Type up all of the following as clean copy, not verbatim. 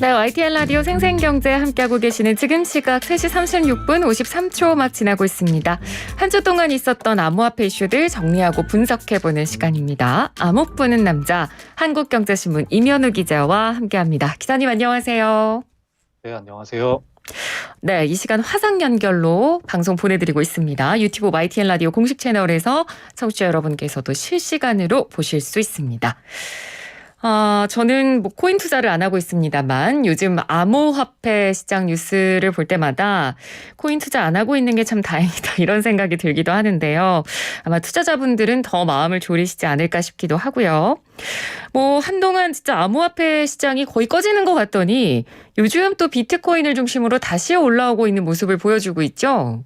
네, YTN 라디오 생생경제 함께하고 계시는 지금 시각 3시 36분 53초 막 지나고 있습니다. 한 주 동안 있었던 암호화폐 이슈들 정리하고 분석해보는 시간입니다. 암호 푸는 남자, 한국경제신문 임현우 기자와 함께합니다. 기자님 안녕하세요. 네, 안녕하세요. 네, 이 시간 화상 연결로 방송 보내드리고 있습니다. 유튜브 YTN 라디오 공식 채널에서 청취자 여러분께서도 실시간으로 보실 수 있습니다. 저는 코인 투자를 안 하고 있습니다만 요즘 암호화폐 시장 뉴스를 볼 때마다 코인 투자 안 하고 있는 게 참 다행이다 이런 생각이 들기도 하는데요. 아마 투자자분들은 더 마음을 졸이시지 않을까 싶기도 하고요. 한동안 진짜 암호화폐 시장이 거의 꺼지는 것 같더니 요즘 또 비트코인을 중심으로 다시 올라오고 있는 모습을 보여주고 있죠.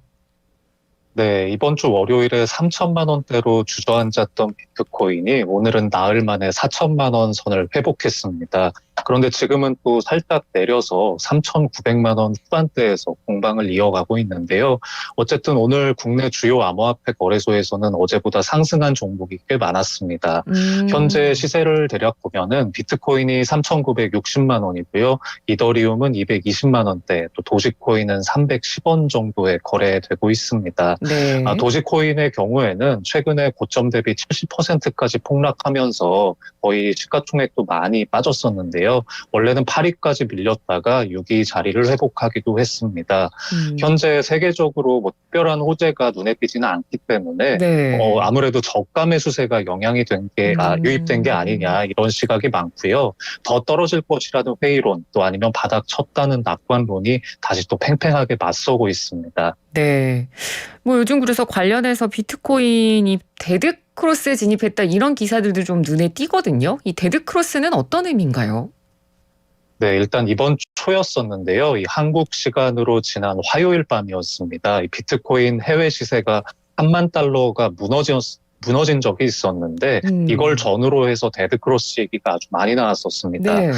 네, 이번 주 월요일에 3천만 원대로 주저앉았던 비트코인이 오늘은 나흘 만에 4천만 원 선을 회복했습니다. 그런데 지금은 또 살짝 내려서 3,900만 원 후반대에서 공방을 이어가고 있는데요. 어쨌든 오늘 국내 주요 암호화폐 거래소에서는 어제보다 상승한 종목이 꽤 많았습니다. 현재 시세를 대략 보면은 비트코인이 3,960만 원이고요. 이더리움은 220만 원대, 또 도지코인은 310원 정도에 거래되고 있습니다. 네. 도지코인의 경우에는 최근에 고점 대비 70%까지 폭락하면서 거의 시가총액도 많이 빠졌었는데요. 원래는 8위까지 밀렸다가 6위 자리를 회복하기도 했습니다. 현재 세계적으로 특별한 호재가 눈에 띄지는 않기 때문에 네. 아무래도 저가 매수세가 영향이 된 게 유입된 게 아니냐 이런 시각이 많고요. 더 떨어질 것이라는 회의론 또 아니면 바닥 쳤다는 낙관론이 다시 또 팽팽하게 맞서고 있습니다. 네. 요즘 그래서 관련해서 비트코인이 데드크로스에 진입했다 이런 기사들도 좀 눈에 띄거든요. 이 데드크로스는 어떤 의미인가요? 네, 일단 이번 주 초였었는데요. 이 한국 시간으로 지난 화요일 밤이었습니다. 이 비트코인 해외 시세가 3만 달러가 무너진 적이 있었는데 이걸 전후로 해서 데드크로스 얘기가 아주 많이 나왔었습니다. 네.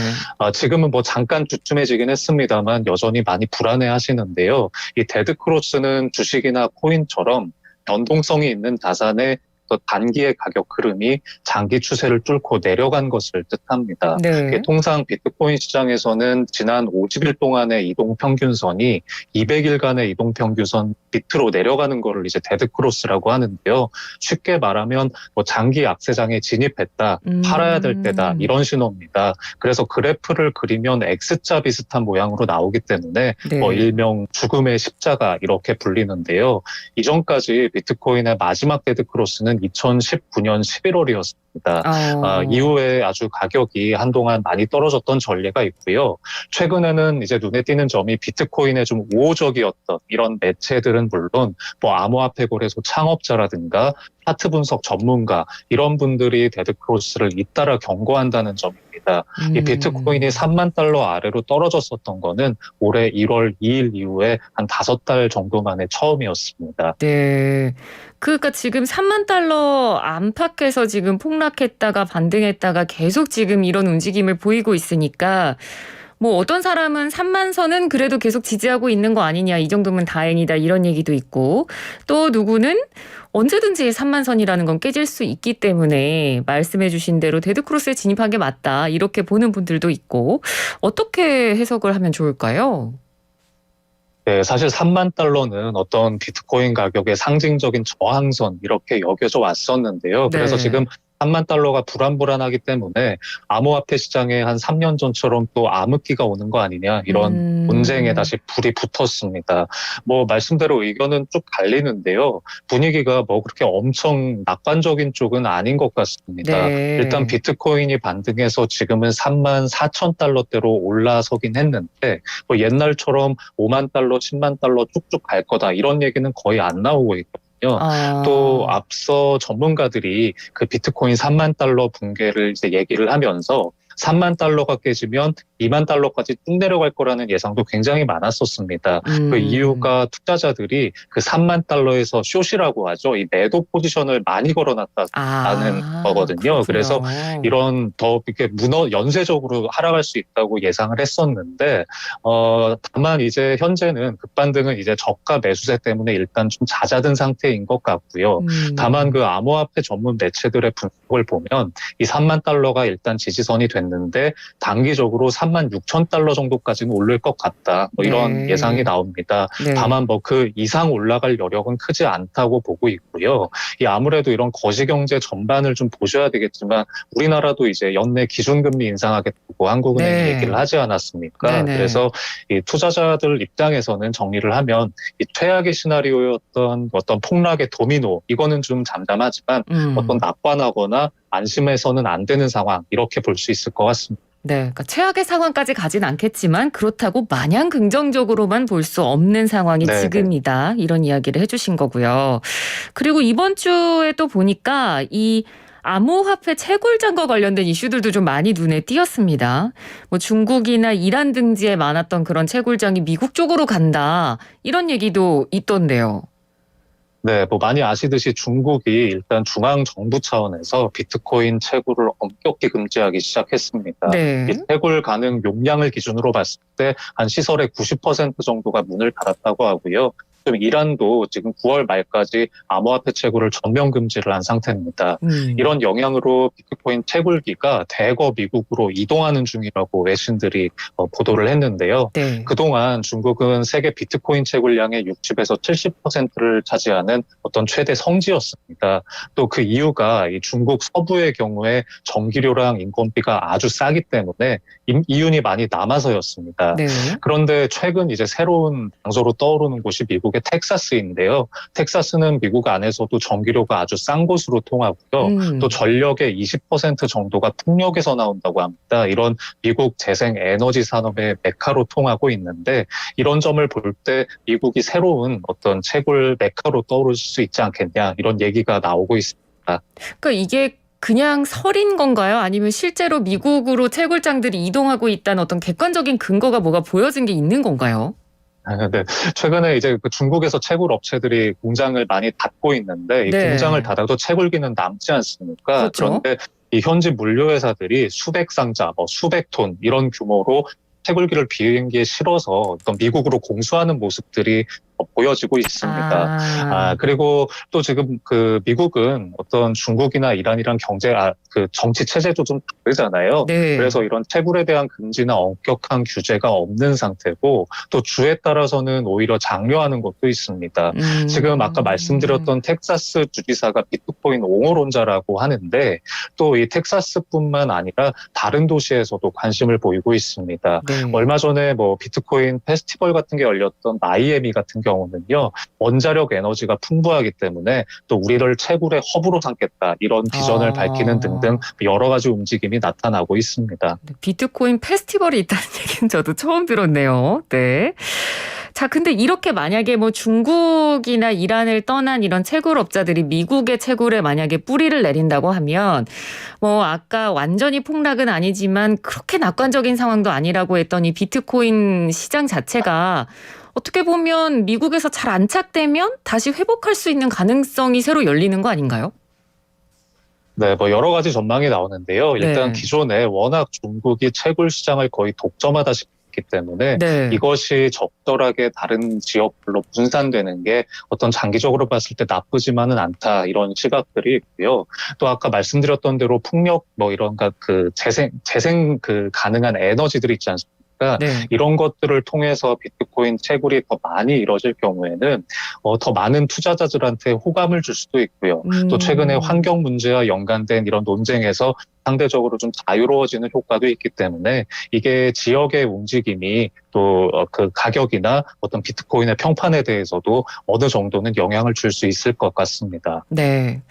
지금은 잠깐 주춤해지긴 했습니다만 여전히 많이 불안해 하시는데요. 이 데드크로스는 주식이나 코인처럼 변동성이 있는 자산의 단기의 가격 흐름이 장기 추세를 뚫고 내려간 것을 뜻합니다. 네. 통상 비트코인 시장에서는 지난 50일 동안의 이동평균선이 200일간의 이동평균선 밑으로 내려가는 거를 이제 데드크로스라고 하는데요. 쉽게 말하면 장기 약세장에 진입했다, 팔아야 될 때다 이런 신호입니다. 그래서 그래프를 그리면 X자 비슷한 모양으로 나오기 때문에 네. 일명 죽음의 십자가 이렇게 불리는데요. 이전까지 비트코인의 마지막 데드크로스는 2019년 11월이었습니다. 이후에 아주 가격이 한동안 많이 떨어졌던 전례가 있고요. 최근에는 이제 눈에 띄는 점이 비트코인의 좀 우호적이었던 이런 매체들은 물론 암호화폐 거래소 창업자라든가 차트 분석 전문가 이런 분들이 데드크로스를 잇따라 경고한다는 점입니다. 이 비트코인이 3만 달러 아래로 떨어졌었던 거는 올해 1월 2일 이후에 한 5달 정도 만에 처음이었습니다. 네. 그러니까 지금 3만 달러 안팎에서 지금 폭락했다가 반등했다가 계속 지금 이런 움직임을 보이고 있으니까 어떤 사람은 3만 선은 그래도 계속 지지하고 있는 거 아니냐 이 정도면 다행이다 이런 얘기도 있고 또 누구는 언제든지 3만 선이라는 건 깨질 수 있기 때문에 말씀해 주신 대로 데드크로스에 진입한 게 맞다 이렇게 보는 분들도 있고 어떻게 해석을 하면 좋을까요? 네, 사실 3만 달러는 어떤 비트코인 가격의 상징적인 저항선 이렇게 여겨져 왔었는데요. 그래서 네. 지금 3만 달러가 불안불안하기 때문에 암호화폐 시장에 한 3년 전처럼 또 암흑기가 오는 거 아니냐 이런 논쟁에 다시 불이 붙었습니다. 말씀대로 의견은 쭉 갈리는데요. 분위기가 그렇게 엄청 낙관적인 쪽은 아닌 것 같습니다. 네. 일단 비트코인이 반등해서 지금은 3만 4천 달러대로 올라서긴 했는데 옛날처럼 5만 달러, 10만 달러 쭉쭉 갈 거다 이런 얘기는 거의 안 나오고 있거든요. 또 앞서 전문가들이 그 비트코인 3만 달러 붕괴를 이제 얘기를 하면서 3만 달러가 깨지면 2만 달러까지 쭉 내려갈 거라는 예상도 굉장히 많았었습니다. 그 이유가 투자자들이 그 3만 달러에서 숏이라고 하죠. 이 매도 포지션을 많이 걸어놨다는 거거든요. 그렇군요. 그래서 이런 더 이렇게 연쇄적으로 하락할 수 있다고 예상을 했었는데, 다만 이제 현재는 급반등은 이제 저가 매수세 때문에 일단 좀 잦아든 상태인 것 같고요. 다만 그 암호화폐 전문 매체들의 분석을 보면 이 3만 달러가 일단 지지선이 된다. 됐는데 단기적으로 36,000달러 정도까지는 오를 것 같다. 뭐 이런 네. 예상이 나옵니다. 네. 다만 뭐 그 이상 올라갈 여력은 크지 않다고 보고 있고요. 이 아무래도 이런 거시경제 전반을 좀 보셔야 되겠지만 우리나라도 이제 연내 기준금리 인상하겠다고 한국은행이 네. 얘기를 하지 않았습니까? 네네. 그래서 이 투자자들 입장에서는 정리를 하면 이 최악의 시나리오였던 어떤 폭락의 도미노 이거는 좀 잠잠하지만 어떤 낙관하거나 안심해서는 안 되는 상황 이렇게 볼 수 있을 것 같습니다. 네, 그러니까 최악의 상황까지 가진 않겠지만 그렇다고 마냥 긍정적으로만 볼 수 없는 상황이 네, 지금이다. 이런 이야기를 해주신 거고요. 그리고 이번 주에 또 보니까 이 암호화폐 채굴장과 관련된 이슈들도 좀 많이 눈에 띄었습니다. 뭐 중국이나 이란 등지에 많았던 그런 채굴장이 미국 쪽으로 간다. 이런 얘기도 있던데요. 네, 뭐 많이 아시듯이 중국이 일단 중앙 정부 차원에서 비트코인 채굴을 엄격히 금지하기 시작했습니다. 네. 이 채굴 가능 용량을 기준으로 봤을 때 한 시설의 90% 정도가 문을 닫았다고 하고요. 좀 이란도 지금 9월 말까지 암호화폐 채굴을 전면 금지를 한 상태입니다. 이런 영향으로 비트코인 채굴기가 대거 미국으로 이동하는 중이라고 외신들이 보도를 했는데요. 네. 그동안 중국은 세계 비트코인 채굴량의 60에서 70%를 차지하는 어떤 최대 성지였습니다. 또 그 이유가 이 중국 서부의 경우에 전기료랑 인건비가 아주 싸기 때문에 이윤이 많이 남아서였습니다. 네. 그런데 최근 이제 새로운 장소로 떠오르는 곳이 미국의 텍사스인데요. 텍사스는 미국 안에서도 전기료가 아주 싼 곳으로 통하고요. 또 전력의 20% 정도가 풍력에서 나온다고 합니다. 이런 미국 재생 에너지 산업의 메카로 통하고 있는데 이런 점을 볼 때 미국이 새로운 어떤 채굴 메카로 떠오를 수 있지 않겠냐 이런 얘기가 나오고 있습니다. 그러니까 이게 그냥 설인 건가요? 아니면 실제로 미국으로 채굴장들이 이동하고 있다는 어떤 객관적인 근거가 뭐가 보여진 게 있는 건가요? 네. 최근에 이제 그 중국에서 채굴 업체들이 공장을 많이 닫고 있는데 이 네. 공장을 닫아도 채굴기는 남지 않습니까? 그렇죠. 그런데 이 현지 물류회사들이 수백 상자, 수백 톤 이런 규모로 채굴기를 비행기에 실어서 어떤 미국으로 공수하는 모습들이 보여지고 있습니다. 그리고 또 지금 그 미국은 어떤 중국이나 이란이랑 그 정치 체제도 좀 다르잖아요. 네. 그래서 이런 채굴에 대한 금지나 엄격한 규제가 없는 상태고 또 주에 따라서는 오히려 장려하는 것도 있습니다. 지금 아까 말씀드렸던 텍사스 주지사가 비트코인 옹호론자라고 하는데 또 이 텍사스뿐만 아니라 다른 도시에서도 관심을 보이고 있습니다. 네. 얼마 전에 뭐 비트코인 페스티벌 같은 게 열렸던 마이애미 같은 경우는요, 원자력 에너지가 풍부하기 때문에 또 우리를 채굴의 허브로 삼겠다 이런 비전을 밝히는 등등 여러 가지 움직임이 나타나고 있습니다. 비트코인 페스티벌이 있다는 얘기는 저도 처음 들었네요. 네. 자, 근데 이렇게 만약에 뭐 중국이나 이란을 떠난 이런 채굴업자들이 미국의 채굴에 만약에 뿌리를 내린다고 하면 뭐 아까 완전히 폭락은 아니지만 그렇게 낙관적인 상황도 아니라고 했던 이 비트코인 시장 자체가 어떻게 보면 미국에서 잘 안착되면 다시 회복할 수 있는 가능성이 새로 열리는 거 아닌가요? 네, 뭐 여러 가지 전망이 나오는데요. 일단 네. 기존에 워낙 중국이 채굴 시장을 거의 독점하다시피 했기 때문에 네. 이것이 적절하게 다른 지역별로 분산되는 게 어떤 장기적으로 봤을 때 나쁘지만은 않다 이런 시각들이 있고요. 또 아까 말씀드렸던 대로 풍력 뭐 이런 그 재생 그 가능한 에너지들이 있지 않습니까? 네. 이런 것들을 통해서 비트코인 채굴이 더 많이 이뤄질 경우에는 더 많은 투자자들한테 호감을 줄 수도 있고요. 또 최근에 환경 문제와 연관된 이런 논쟁에서 상대적으로 좀 자유로워지는 효과도 있기 때문에 이게 지역의 움직임이 또 그 가격이나 어떤 비트코인의 평판에 대해서도 어느 정도는 영향을 줄 수 있을 것 같습니다. 네.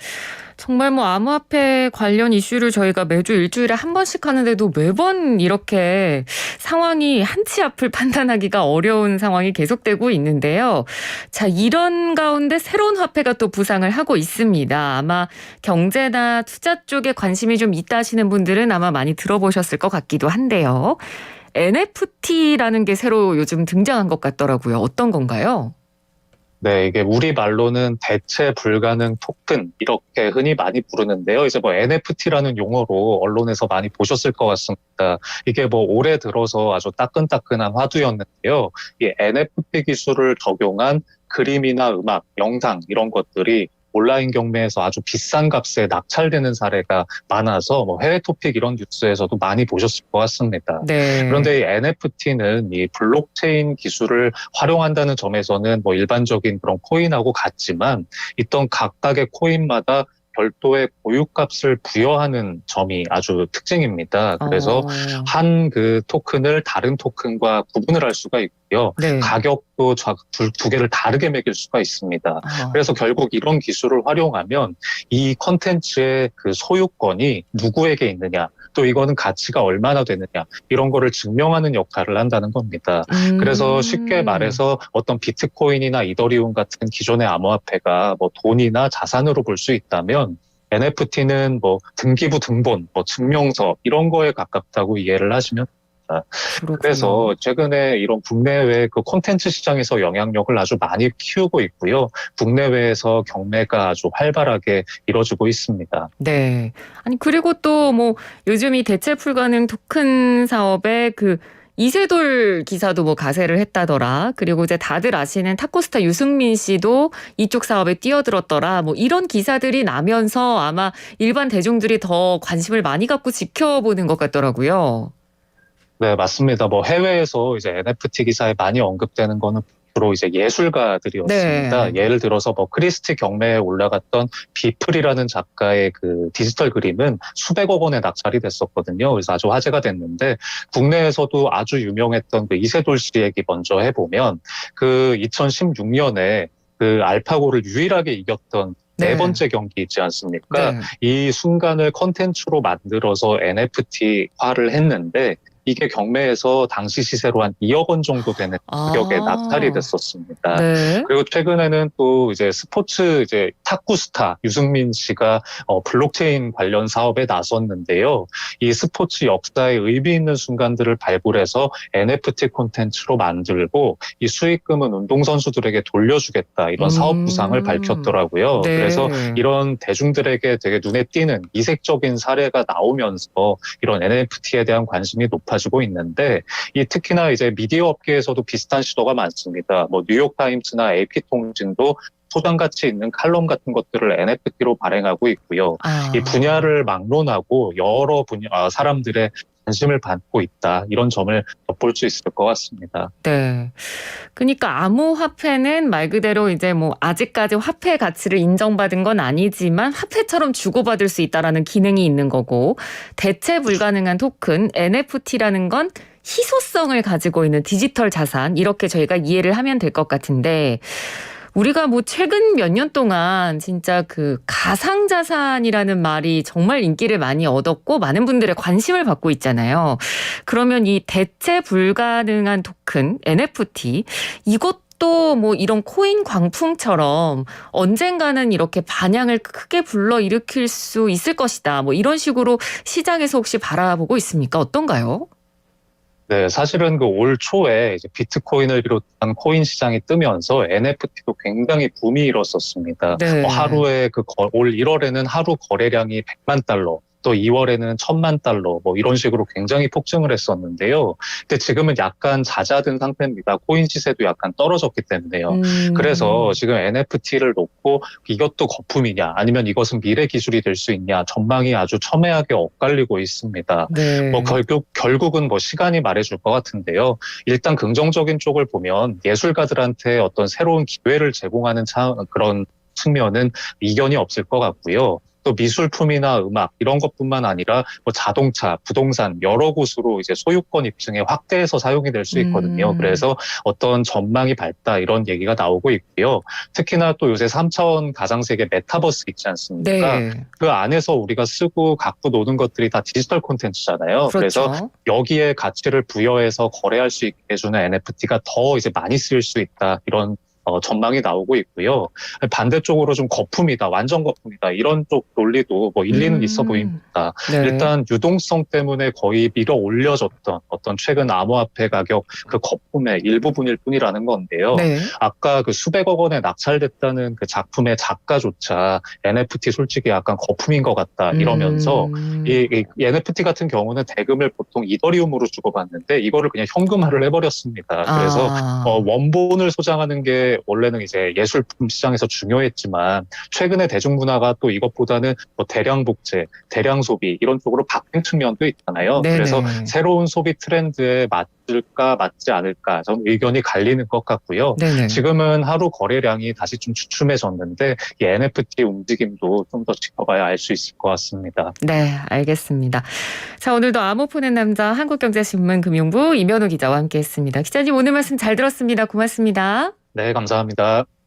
정말 뭐 암호화폐 관련 이슈를 저희가 매주 일주일에 한 번씩 하는데도 매번 이렇게 상황이 한치 앞을 판단하기가 어려운 상황이 계속되고 있는데요. 자, 이런 가운데 새로운 화폐가 또 부상을 하고 있습니다. 아마 경제나 투자 쪽에 관심이 좀 있다 하시는 분들은 아마 많이 들어보셨을 것 같기도 한데요. NFT라는 게 새로 요즘 등장한 것 같더라고요. 어떤 건가요? 네, 이게 우리 말로는 대체 불가능 토큰 이렇게 흔히 많이 부르는데요. 이제 뭐 NFT라는 용어로 언론에서 많이 보셨을 것 같습니다. 이게 뭐 올해 들어서 아주 따끈따끈한 화두였는데요. 이 NFT 기술을 적용한 그림이나 음악, 영상 이런 것들이 온라인 경매에서 아주 비싼 값에 낙찰되는 사례가 많아서 뭐 해외 토픽 이런 뉴스에서도 많이 보셨을 것 같습니다. 네. 그런데 이 NFT는 이 블록체인 기술을 활용한다는 점에서는 뭐 일반적인 그런 코인하고 같지만 있던 각각의 코인마다 별도의 고유값을 부여하는 점이 아주 특징입니다. 그래서 한 그 토큰을 다른 토큰과 구분을 할 수가 있고요. 네. 가격도 두 개를 다르게 매길 수가 있습니다. 그래서 결국 이런 기술을 활용하면 이 컨텐츠의 그 소유권이 누구에게 있느냐, 또 이거는 가치가 얼마나 되느냐, 이런 거를 증명하는 역할을 한다는 겁니다. 그래서 쉽게 말해서 어떤 비트코인이나 이더리움 같은 기존의 암호화폐가 뭐 돈이나 자산으로 볼 수 있다면 NFT는 뭐 등기부 등본, 뭐 증명서 이런 거에 가깝다고 이해를 하시면 됩니다. 그래서 최근에 이런 국내외 그 콘텐츠 시장에서 영향력을 아주 많이 키우고 있고요. 국내외에서 경매가 아주 활발하게 이뤄지고 있습니다. 네. 아니 그리고 또 뭐 요즘 이 대체 불가능 토큰 사업에 그 이세돌 기사도 뭐 가세를 했다더라. 그리고 이제 다들 아시는 타코스타 유승민 씨도 이쪽 사업에 뛰어들었더라. 뭐 이런 기사들이 나면서 아마 일반 대중들이 더 관심을 많이 갖고 지켜보는 것 같더라고요. 네, 맞습니다. 뭐 해외에서 이제 NFT 기사에 많이 언급되는 거는 주로 이제 예술가들이었습니다. 네. 예를 들어서 뭐 크리스티 경매에 올라갔던 비플이라는 작가의 그 디지털 그림은 수백억 원에 낙찰이 됐었거든요. 그래서 아주 화제가 됐는데 국내에서도 아주 유명했던 그 이세돌 씨 얘기 먼저 해보면 그 2016년에 그 알파고를 유일하게 이겼던 네 번째 경기 있지 않습니까? 네. 이 순간을 컨텐츠로 만들어서 NFT화를 했는데 이게 경매에서 당시 시세로 한 2억 원 정도 되는 가격에 낙찰이 됐었습니다. 네. 그리고 최근에는 또 이제 스포츠 이제 탁구 스타 유승민 씨가 블록체인 관련 사업에 나섰는데요. 이 스포츠 역사에 의미 있는 순간들을 발굴해서 NFT 콘텐츠로 만들고 이 수익금은 운동선수들에게 돌려주겠다 이런 사업 구상을 밝혔더라고요. 네. 그래서 이런 대중들에게 되게 눈에 띄는 이색적인 사례가 나오면서 이런 NFT에 대한 관심이 높아지고 있는데 이 특히나 이제 미디어 업계에서도 비슷한 시도가 많습니다. 뭐 뉴욕타임스나 AP통신도 소장 가치 있는 칼럼 같은 것들을 NFT로 발행하고 있고요. 이 분야를 막론하고 여러 분야 사람들의 관심을 받고 있다. 이런 점을 엿볼 수 있을 것 같습니다. 네. 그러니까 암호화폐는 말 그대로 이제 뭐 아직까지 화폐 가치를 인정받은 건 아니지만 화폐처럼 주고받을 수 있다라는 기능이 있는 거고 대체 불가능한 토큰 NFT라는 건 희소성을 가지고 있는 디지털 자산 이렇게 저희가 이해를 하면 될 것 같은데 우리가 뭐 최근 몇 년 동안 진짜 그 가상자산이라는 말이 정말 인기를 많이 얻었고 많은 분들의 관심을 받고 있잖아요. 그러면 이 대체 불가능한 토큰 NFT 이것도 뭐 이런 코인 광풍처럼 언젠가는 이렇게 반향을 크게 불러일으킬 수 있을 것이다. 뭐 이런 식으로 시장에서 혹시 바라보고 있습니까? 어떤가요? 네, 사실은 그 올 초에 이제 비트코인을 비롯한 코인 시장이 뜨면서 NFT도 굉장히 붐이 일었었습니다. 네. 하루에 올 1월에는 하루 거래량이 100만 달러, 또 2월에는 1000만 달러, 뭐 이런 식으로 굉장히 폭증을 했었는데요. 근데 지금은 약간 잦아든 상태입니다. 코인 시세도 약간 떨어졌기 때문에요. 그래서 지금 NFT를 놓고 이것도 거품이냐, 아니면 이것은 미래 기술이 될 수 있냐, 전망이 아주 첨예하게 엇갈리고 있습니다. 네. 뭐 결국은 뭐 시간이 말해줄 것 같은데요. 일단 긍정적인 쪽을 보면 예술가들한테 어떤 새로운 기회를 제공하는 그런 측면은 이견이 없을 것 같고요. 또 미술품이나 음악 이런 것뿐만 아니라 뭐 자동차, 부동산 여러 곳으로 이제 소유권 입증에 확대해서 사용이 될 수 있거든요. 그래서 어떤 전망이 밝다 이런 얘기가 나오고 있고요. 특히나 또 요새 3차원 가상세계 메타버스 있지 않습니까? 네. 그 안에서 우리가 쓰고 갖고 노는 것들이 다 디지털 콘텐츠잖아요. 그렇죠. 그래서 여기에 가치를 부여해서 거래할 수 있게 해주는 NFT가 더 이제 많이 쓰일 수 있다 이런 전망이 나오고 있고요. 반대쪽으로 좀 거품이다, 완전 거품이다 이런 쪽 논리도 뭐 일리는 있어 보입니다. 네. 일단 유동성 때문에 거의 밀어 올려졌던 어떤 최근 암호화폐 가격 그 거품의 일부분일 뿐이라는 건데요. 네. 아까 그 수백억 원에 낙찰됐다는 그 작품의 작가조차 NFT 솔직히 약간 거품인 것 같다 이러면서 이 NFT 같은 경우는 대금을 보통 이더리움으로 주고받는데 이거를 그냥 현금화를 해버렸습니다. 그래서 원본을 소장하는 게 원래는 이제 예술품 시장에서 중요했지만 최근에 대중문화가 또 이것보다는 뭐 대량 복제, 대량 소비 이런 쪽으로 바뀐 측면도 있잖아요. 네네. 그래서 새로운 소비 트렌드에 맞을까 맞지 않을까 저는 의견이 갈리는 것 같고요. 네네. 지금은 하루 거래량이 다시 좀 주춤해졌는데 이 NFT 움직임도 좀 더 지켜봐야 알 수 있을 것 같습니다. 네, 알겠습니다. 자, 오늘도 암호 푸는 남자 한국경제신문 금융부 임현우 기자와 함께했습니다. 기자님 오늘 말씀 잘 들었습니다. 고맙습니다. 네, 감사합니다.